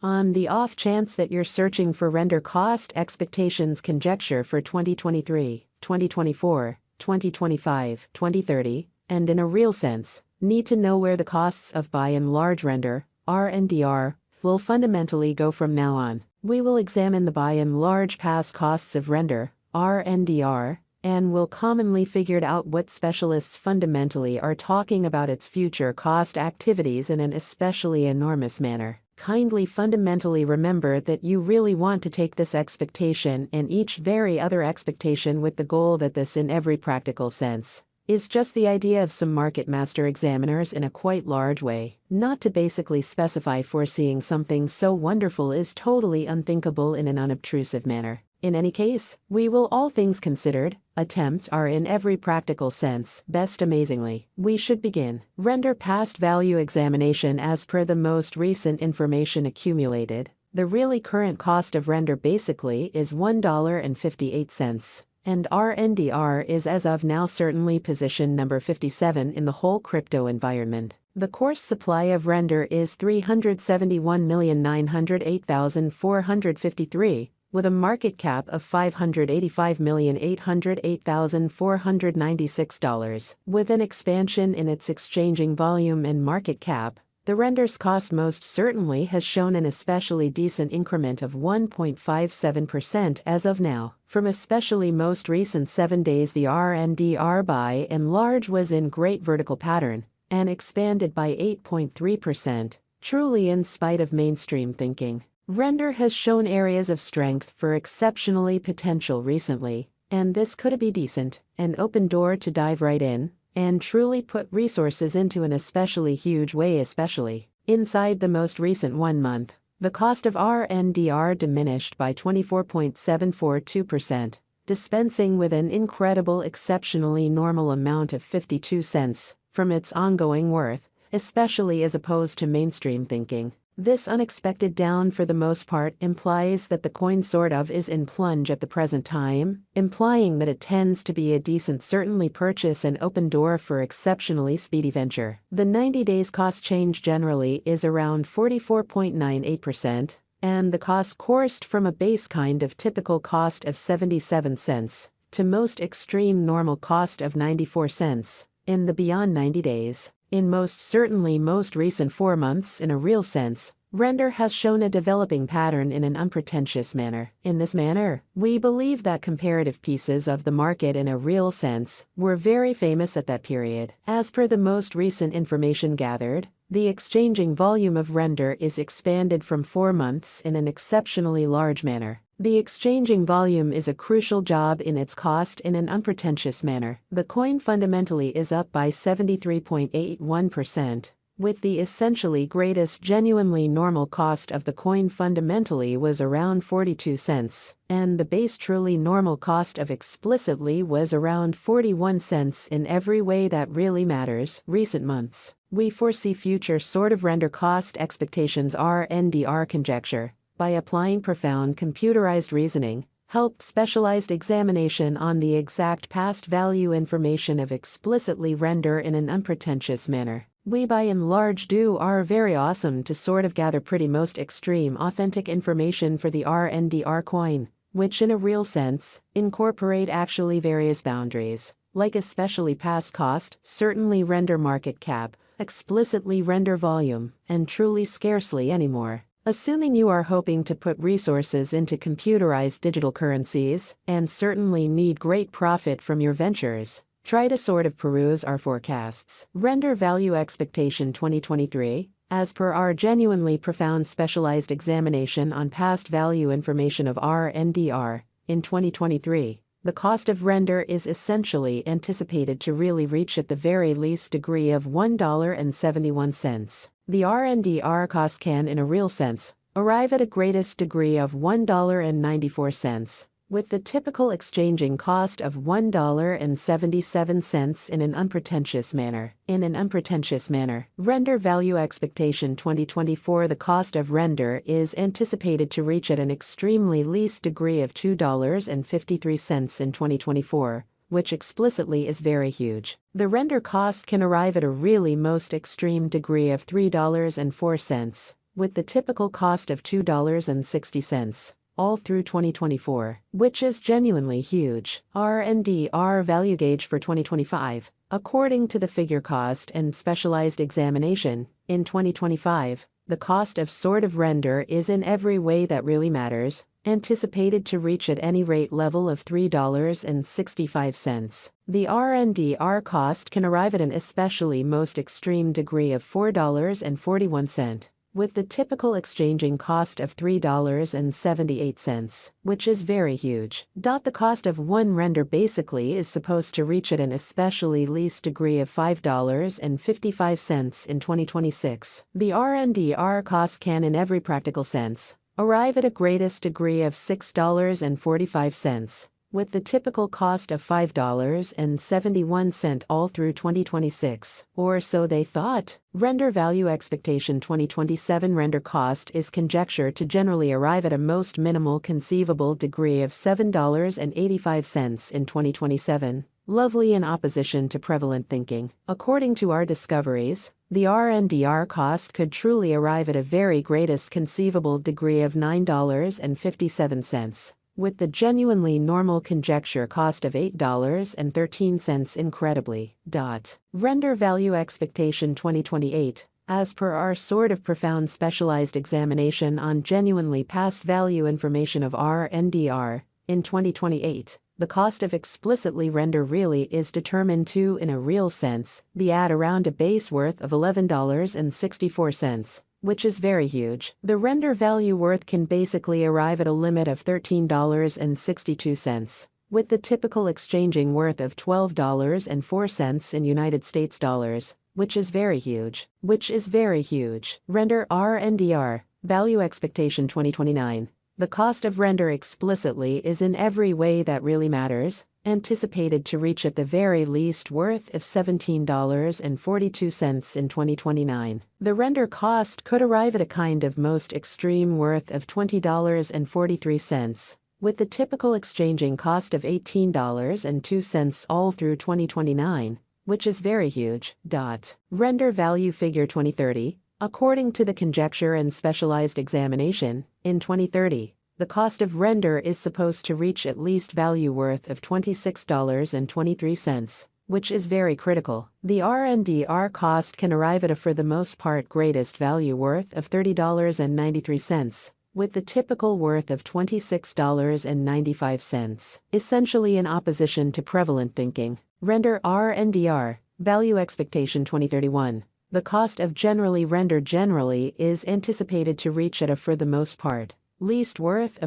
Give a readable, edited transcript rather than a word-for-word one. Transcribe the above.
On the off chance that you're searching for render cost expectations conjecture for 2023, 2024, 2025, 2030, and in a real sense, need to know where the costs of by and large render, RNDR, will fundamentally go from now on. We will examine the by and large past costs of render, RNDR, and will commonly figure out what specialists fundamentally are talking about its future cost activities in an especially enormous manner. Kindly fundamentally remember that you really want to take this expectation and each very other expectation with the goal that this in every practical sense is just the idea of some market master examiners in a quite large way. Not to basically specify foreseeing something so wonderful is totally unthinkable in an unobtrusive manner. In any case, we will, all things considered, attempt our in every practical sense best amazingly. We should begin. Render past value examination as per the most recent information accumulated. The really current cost of render basically is $1.58. And RNDR is as of now certainly position number 57 in the whole crypto environment. The course supply of render is 371,908,453. With a market cap of $585,808,496. With an expansion in its exchanging volume and market cap, the render's cost most certainly has shown an especially decent increment of 1.57% as of now. From especially most recent 7 days, the RNDR by and large was in great vertical pattern and expanded by 8.3%, truly in spite of mainstream thinking. Render has shown areas of strength for exceptionally potential recently, and this could be decent, an open door to dive right in, and truly put resources into an especially huge way, especially inside the most recent 1 month. The cost of RNDR diminished by 24.742%, dispensing with an incredible exceptionally normal amount of 52 cents from its ongoing worth, especially as opposed to mainstream thinking. This unexpected down for the most part implies that the coin sort of is in plunge at the present time, implying that it tends to be a decent certainly purchase and open door for exceptionally speedy venture. The 90 days cost change generally is around 44.98%, and the cost coursed from a base kind of typical cost of 77 cents to most extreme normal cost of 94 cents in the beyond 90 days. In most certainly most recent 4 months in a real sense, render has shown a developing pattern in an unpretentious manner. In this manner, we believe that comparative pieces of the market in a real sense were very famous at that period. As per the most recent information gathered, the exchanging volume of render is expanded from 4 months in an exceptionally large manner. The exchanging volume is a crucial job in its cost in an unpretentious manner. The coin fundamentally is up by 73.81%, with the essentially greatest genuinely normal cost of the coin fundamentally was around 42 cents, and the base truly normal cost of explicitly was around 41 cents in every way that really matters. Recent months. We foresee future sort of render cost expectations RNDR conjecture. By applying profound computerized reasoning, helped specialized examination on the exact past value information of explicitly render in an unpretentious manner. We by and large do are very awesome to sort of gather pretty most extreme authentic information for the RNDR coin, which in a real sense, incorporate actually various boundaries, like especially past cost, certainly render market cap, explicitly render volume, and truly scarcely anymore. Assuming you are hoping to put resources into computerized digital currencies, and certainly need great profit from your ventures, try to sort of peruse our forecasts. Render value expectation 2023, as per our genuinely profound specialized examination on past value information of RNDR, in 2023. The cost of render is essentially anticipated to really reach at the very least degree of $1.71. The RNDR cost can in a real sense arrive at a greatest degree of $1.94, with the typical exchanging cost of $1.77 in an unpretentious manner. In an unpretentious manner, render value expectation 2024. The cost of render is anticipated to reach at an extremely least degree of $2.53 in 2024, which explicitly is very huge. The render cost can arrive at a really most extreme degree of $3.04, with the typical cost of $2.60, all through 2024, which is genuinely huge. RNDR value gauge for 2025. According to the figure cost and specialized examination, in 2025, the cost of sort of render is in every way that really matters, anticipated to reach at any rate level of $3.65. The RNDR cost can arrive at an especially most extreme degree of $4.41, with the typical exchanging cost of $3.78, which is very huge. The cost of one render basically is supposed to reach at an especially least degree of $5.55 in 2026. The RNDR cost can, in every practical sense, arrive at a greatest degree of $6.45, with the typical cost of $5.71 all through 2026, or so they thought. Render value expectation 2027 render cost is conjectured to generally arrive at a most minimal conceivable degree of $7.85 in 2027. Lovely in opposition to prevalent thinking. According to our discoveries, the RNDR cost could truly arrive at a very greatest conceivable degree of $9.57, with the genuinely normal conjecture cost of $8.13 incredibly. Render value expectation 2028. As per our sort of profound specialized examination on genuinely past value information of RNDR, in 2028, the cost of explicitly render really is determined to, in a real sense, be at around a base worth of $11.64, which is very huge. The render value worth can basically arrive at a limit of $13.62, with the typical exchanging worth of $12.04 in United States dollars, which is very huge. Render RNDR, value expectation 2029. The cost of render explicitly is in every way that really matters, anticipated to reach at the very least worth of $17.42 in 2029. The render cost could arrive at a kind of most extreme worth of $20.43, with the typical exchanging cost of $18.02 all through 2029, which is very huge. Render value figure 2030. According to the conjecture and specialized examination, in 2030, the cost of render is supposed to reach at least value worth of $26.23, which is very critical. The RNDR cost can arrive at a for the most part greatest value worth of $30.93, with the typical worth of $26.95, essentially in opposition to prevalent thinking. Render RNDR, value expectation 2031. The cost of generally render generally is anticipated to reach at a for the most part least worth of